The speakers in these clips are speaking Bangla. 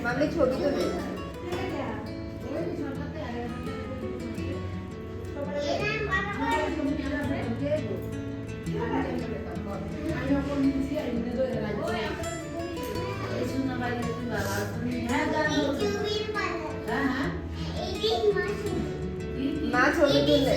মামি ছবি তুলি মা ছবি তুললে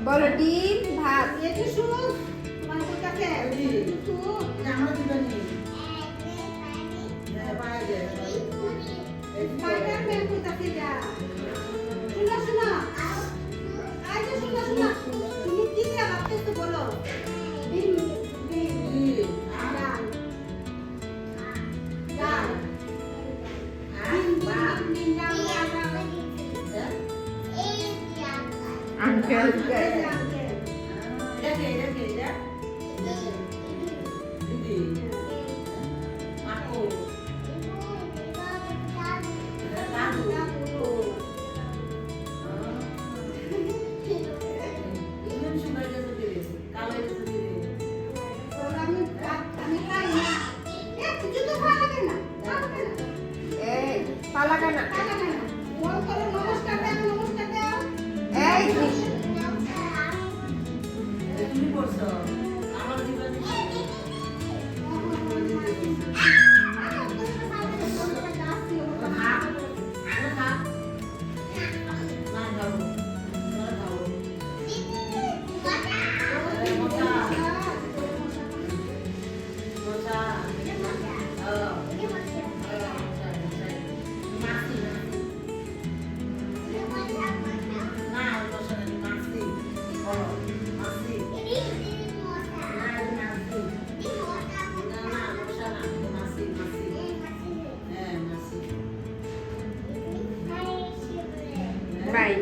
বলো ডিম ভাত আঙ্কেল পালাকানা Right.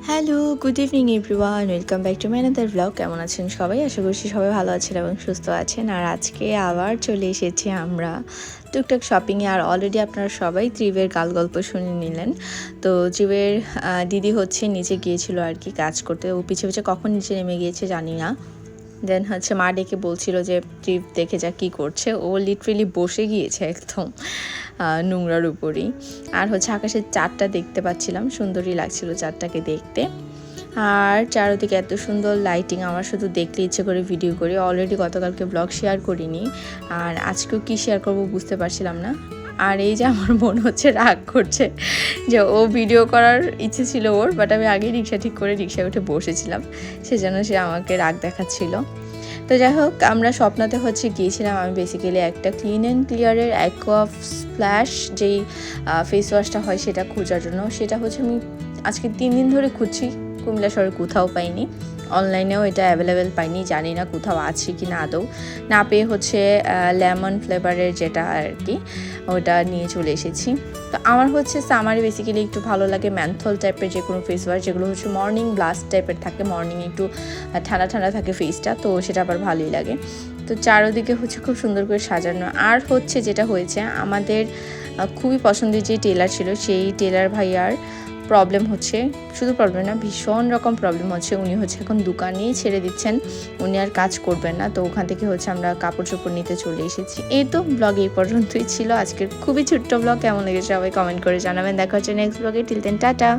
Hello, good evening everyone, welcome back to my another blog. কেমন আছেন সবাই? আশা করছি সবাই ভালো আছেন এবং সুস্থ আছেন। আর আজকে আবার চলে এসেছি আমরা টুকটাক শপিংয়ে। আর অলরেডি আপনারা সবাই ত্রিবের গাল গল্প শুনে নিলেন। তো ত্রিবের দিদি হচ্ছে নিচে গিয়েছিল আর কি কাজ করতে। ও পিছে পিছে কখন নিচে নেমে গিয়েছে জানি না। দেন হচ্ছে মা ডেকে বলছিল যে ট্রিপ দেখে যা কী করছে। ও লিটারেলি বসে গিয়েছে একদম নোংরার উপরেই। আর হচ্ছে আকাশের চাঁদটা দেখতে পাচ্ছিলাম, সুন্দরই লাগছিল চাঁদটাকে দেখতে। আর চারদিকে এত সুন্দর লাইটিং, আমার শুধু দেখলে ইচ্ছে করে ভিডিও করি। অলরেডি গতকালকে ব্লগ শেয়ার করিনি, আর আজকেও কি শেয়ার করব বুঝতে পারছিলাম না। আর এই যে আমার বোন হচ্ছে রাগ করছে যে ও ভিডিও করার ইচ্ছে ছিল ওর, বাট আমি আগেই রিক্সা ঠিক করে রিক্সায় উঠে বসেছিলাম, সেজন্য সে আমাকে রাগ দেখাচ্ছিল। তো যাই হোক, আমরা স্বপ্নাতে হচ্ছে গিয়েছিলাম। আমি বেসিক্যালি একটা ক্লিন অ্যান্ড ক্লিয়ারের অ্যাকোয়া স্প্ল্যাশ যেই ফেস ওয়াশটা হয় সেটা খোঁজার জন্য। সেটা হচ্ছে আমি আজকে 3 দিন ধরে খুঁজছি, কুমিল্লা শহরে কোথাও পাইনি। অনলাইনেও এটা অ্যাভেলেবেল পাইনি, জানি না কোথাও আছে কি না আদৌ। না পেয়ে হচ্ছে লেমন ফ্লেভারের যেটা আর কি, ওটা নিয়ে চলে এসেছি। তো আমার হচ্ছে সামারে বেসিক্যালি একটু ভালো লাগে ম্যান্থল টাইপের যে কোনো ফেস ওয়াশ, যেগুলো হচ্ছে মর্নিং ব্লাস্ট টাইপের থাকে, মর্নিং একটু ঠান্ডা ঠান্ডা থাকে ফেসটা, তো সেটা আবার ভালোই লাগে। তো চারোদিকে হচ্ছে খুব সুন্দর করে সাজানো। আর হচ্ছে যেটা হয়েছে, আমাদের খুবই পছন্দের যে টেলার ছিল, সেই টেলার ভাইয়ার প্রবলেম হচ্ছে, শুধু প্রবলেম না ভীষণ রকম প্রবলেম হচ্ছে। উনি হচ্ছে এখন দোকানেই ছেড়ে দিচ্ছেন, উনি আর কাজ করবেন না। তো ওখান থেকে হচ্ছে আমরা কাপড় চোপড় নিতে চলে এসেছি। এই তো ব্লগ এই পর্যন্তই ছিল আজকের খুবই ছোট্ট ব্লগ। কেমন লেগেছে সবাই কমেন্ট করে জানাবেন। দেখা হচ্ছে নেক্সট ব্লগে। Till then tata.